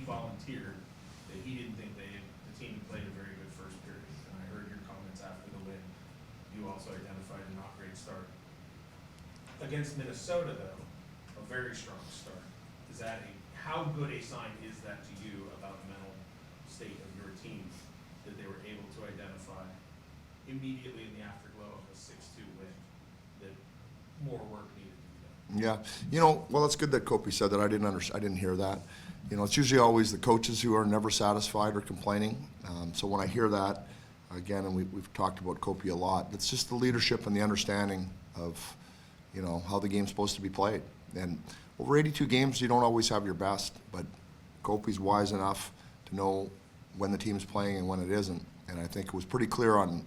volunteered that he didn't think the team had played a very good first period. And I heard your comments after the win. You also identified a not great start. Against Minnesota, though, a very strong start. Is that how good a sign is that to you about the mental state of your team that they were able to identify immediately in the afterglow of a 6-2 win that more work needed to be done? Yeah, well, it's good that Kopi said that. I didn't hear that. It's usually always the coaches who are never satisfied or complaining. So when I hear that, again, and we've talked about Kopi a lot, it's just the leadership and the understanding of, how the game's supposed to be played. And over 82 games, you don't always have your best, but Kopi's wise enough to know when the team's playing and when it isn't. And I think it was pretty clear on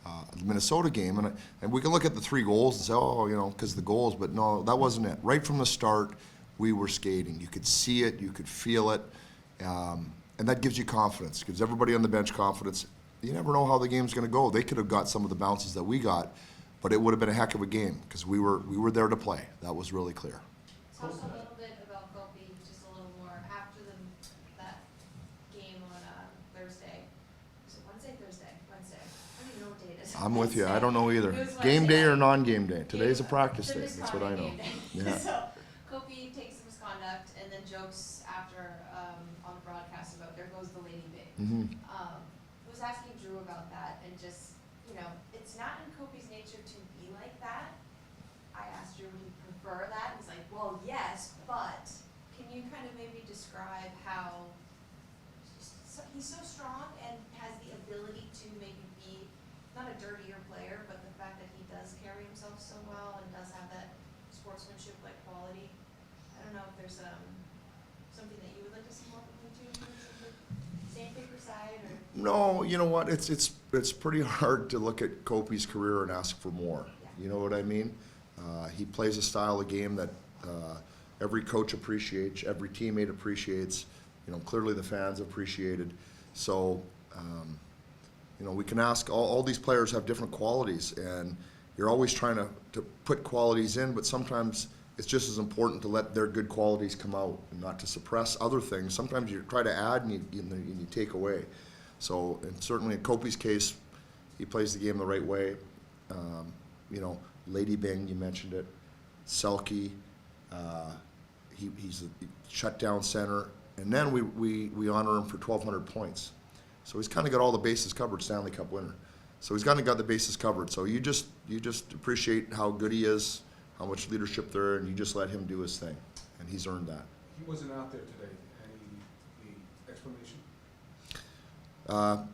the Minnesota game. And we can look at the 3 goals and say, because the goals, but no, that wasn't it. Right from the start, we were skating. You could see it, you could feel it, and that gives you confidence, gives everybody on the bench confidence. You never know how the game's going to go. They could have got some of the bounces that we got, but it would have been a heck of a game because we were there to play. That was really clear. Talk a little bit about Kopi, just a little more after that game on Thursday. Was it Wednesday? Wednesday. I don't even know what day it is. I'm with you. I don't know either. Game day or non-game day. Today's a practice day. That's what I know. Yeah. So Kopi takes the misconduct and then jokes after on the broadcast about there goes the lady big. Mm-hmm. Was asking Drew about that and just, it's not in Kopi's nature to be like that. I asked Drew would he prefer that. He's like, well, yes, but can you kind of maybe describe how he's so strong and has the ability to maybe be not a dirtier player, but the fact that he does carry himself so well and does have that sportsmanship-like quality. I don't know if there's something that you would like to see more from him too, sandpaper side or. No, you know what? It's pretty hard to look at Kopi's career and ask for more. Yeah. You know what I mean? He plays a style of game that every coach appreciates, every teammate appreciates. Clearly the fans appreciated. So, we can ask. All these players have different qualities, and you're always trying to put qualities in, but sometimes it's just as important to let their good qualities come out and not to suppress other things. Sometimes you try to add and you take away. So, and certainly in Kopi's case, he plays the game the right way. Lady Bing, you mentioned it. Selke, he's a shutdown center. And then we honor him for 1,200 points. So he's kind of got all the bases covered, Stanley Cup winner. So he's kind of got the bases covered. So you just appreciate how good he is, how much leadership there, and you just let him do his thing. And he's earned that. He wasn't out there today. Any explanation?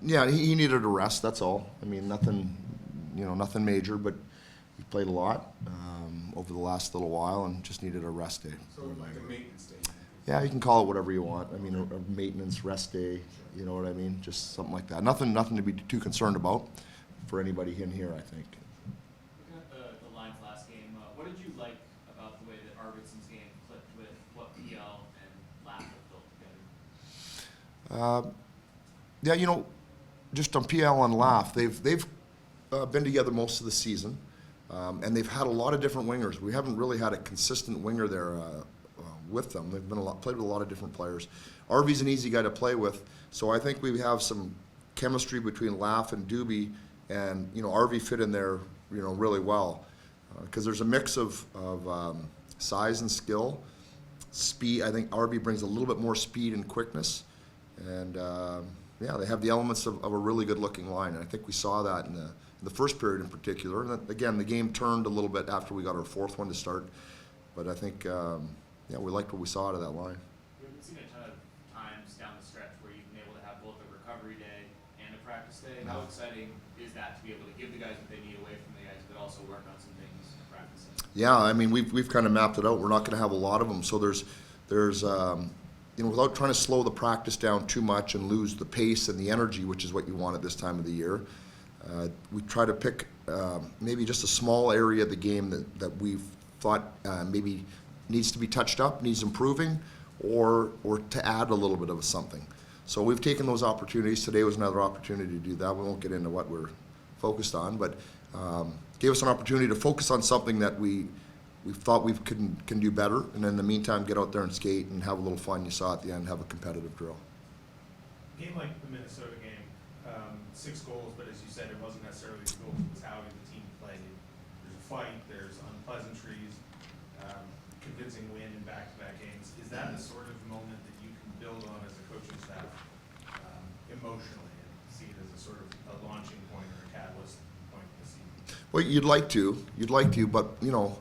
Yeah, he needed a rest, that's all. I mean, nothing major, but he played a lot over the last little while and just needed a rest day. So like a maintenance day? Yeah, you can call it whatever you want. I mean, a maintenance rest day, you know what I mean? Just something like that. Nothing to be too concerned about for anybody in here, I think. Looking at the lines last game, what did you like about the way that Arvidsson's game clicked with what PL and Laff have built together? Yeah, just on PL and Laff, they've been together most of the season, and they've had a lot of different wingers. We haven't really had a consistent winger there with them. They've played with a lot of different players. Arvy's an easy guy to play with, so I think we have some chemistry between Laff and Doobie, and Arvy fit in there, really well, because there's a mix of size and skill, speed. I think Arvy brings a little bit more speed and quickness, and yeah, they have the elements of a really good-looking line, and I think we saw that in the first period in particular. And then, again, the game turned a little bit after we got our fourth one to start, but I think yeah, we liked what we saw out of that line. We haven't seen a ton of times down the stretch where you've been able to have both a recovery day and a practice day. How exciting is that to be able to give the guys what they need away from the guys, but also work on some things in practice? Yeah, I mean, we've kind of mapped it out. We're not going to have a lot of them, so there's without trying to slow the practice down too much and lose the pace and the energy, which is what you want at this time of the year. We try to pick maybe just a small area of the game that we've thought maybe needs to be touched up, needs improving, or to add a little bit of something. So we've taken those opportunities. Today was another opportunity to do that. We won't get into what we're focused on, but gave us an opportunity to focus on something that we we thought we can do better, and in the meantime, get out there and skate and have a little fun. You saw at the end, have a competitive drill. A game like the Minnesota game, 6 goals, but as you said, it wasn't necessarily the goals, it was how the team played. There's a fight, there's unpleasantries, convincing win in back-to-back games. Is that the sort of moment that you can build on as a coaching staff emotionally and see it as a sort of a launching point or a catalyst point in the season? Well, you'd like to, but you know,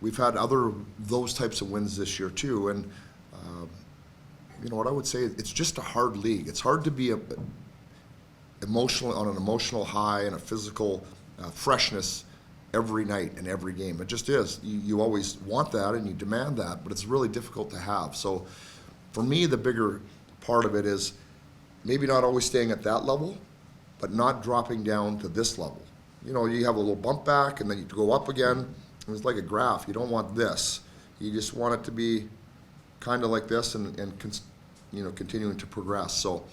we've had those types of wins this year too, and you know what I would say, it's just a hard league. It's hard to be on an emotional high and a physical freshness every night and every game. It just is. You always want that and you demand that, but it's really difficult to have. So for me, the bigger part of it is maybe not always staying at that level, but not dropping down to this level. You know, you have a little bump back and then you go up again. And it's like a graph. You don't want this. You just want it to be kind of like this and you know, continuing to progress. So,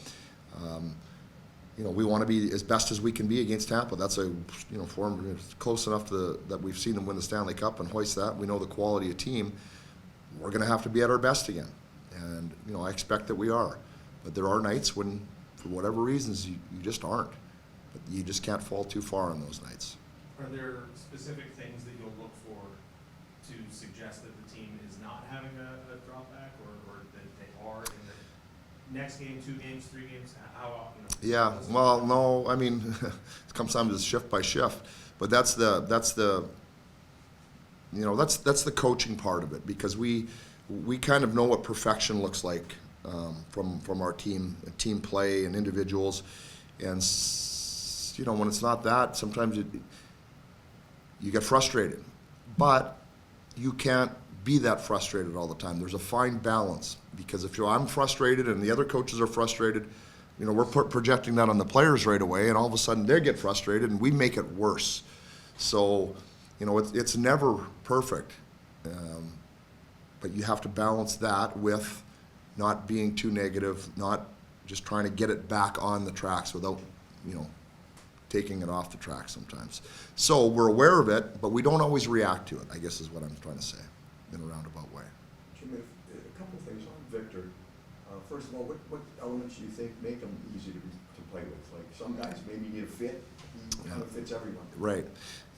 you know, we want to be as best as we can be against Tampa. That's a, you know, form close enough that we've seen them win the Stanley Cup and hoist that. We know the quality of team. We're going to have to be at our best again. And, you know, I expect that we are. But there are nights when, for whatever reasons, you just aren't. But you just can't fall too far on those nights. Are there specific things that you'll look for to suggest that the team is not having a drop back, or that they are in the next game, 2 games, 3 games? How often? Yeah, well, no, I mean, sometimes it's shift by shift, but that's the you know, that's the coaching part of it, because we kind of know what perfection looks like from our team play and individuals, and you know, when it's not that, sometimes you get frustrated, but you can't be that frustrated all the time. There's a fine balance, because if I'm frustrated and the other coaches are frustrated, you know, we're projecting that on the players right away, and all of a sudden they get frustrated and we make it worse. So, you know, it's never perfect, but you have to balance that with not being too negative, not just trying to get it back on the tracks without, you know, taking it off the track sometimes. So we're aware of it, but we don't always react to it, I guess is what I'm trying to say in a roundabout way. Jim, a couple of things on Victor. First of all, what elements do you think make him easy to play with? Like, some guys maybe need a fit, he kind of fits everyone. Right,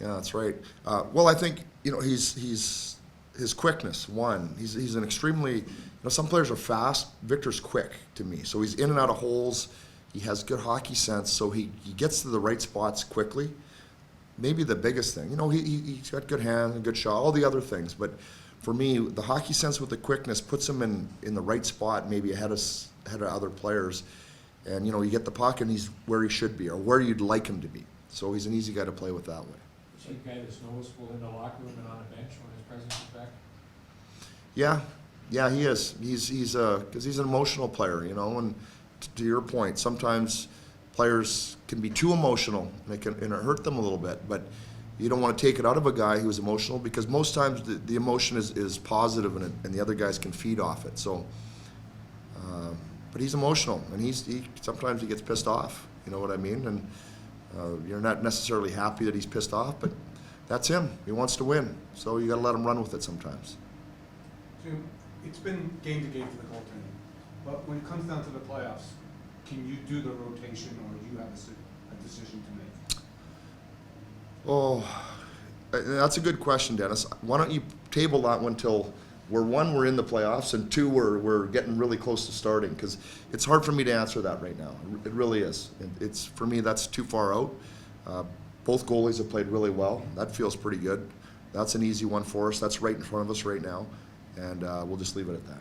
yeah, that's right. Well, I think, you know, he's his quickness, one. He's an extremely, you know, some players are fast. Victor's quick to me. So he's in and out of holes. He has good hockey sense, so he gets to the right spots quickly. Maybe the biggest thing, you know, he's got good hand and good shot, all the other things. But for me, the hockey sense with the quickness puts him in the right spot, maybe ahead of other players. And, you know, you get the puck and he's where he should be, or where you'd like him to be. So he's an easy guy to play with that way. Is he a guy that's noticeable in the locker room and on a bench when his presence is back? Yeah, he is. Because he's an emotional player, you know, and to your point, sometimes players can be too emotional and it hurt them a little bit, but you don't want to take it out of a guy who's emotional, because most times the emotion is positive and the other guys can feed off it. So, but he's emotional, and sometimes he gets pissed off, you know what I mean? And you're not necessarily happy that he's pissed off, but that's him. He wants to win, so you got to let him run with it sometimes. Jim, it's been game to game for the goaltending, but when it comes down to the playoffs, can you do the rotation, or do you have a decision to make? Oh, that's a good question, Dennis. Why don't you table that one till we're in the playoffs, and 2, we're getting really close to starting, because it's hard for me to answer that right now. It really is. It's, for me, that's too far out. Both goalies have played really well. That feels pretty good. That's an easy one for us. That's right in front of us right now, and we'll just leave it at that.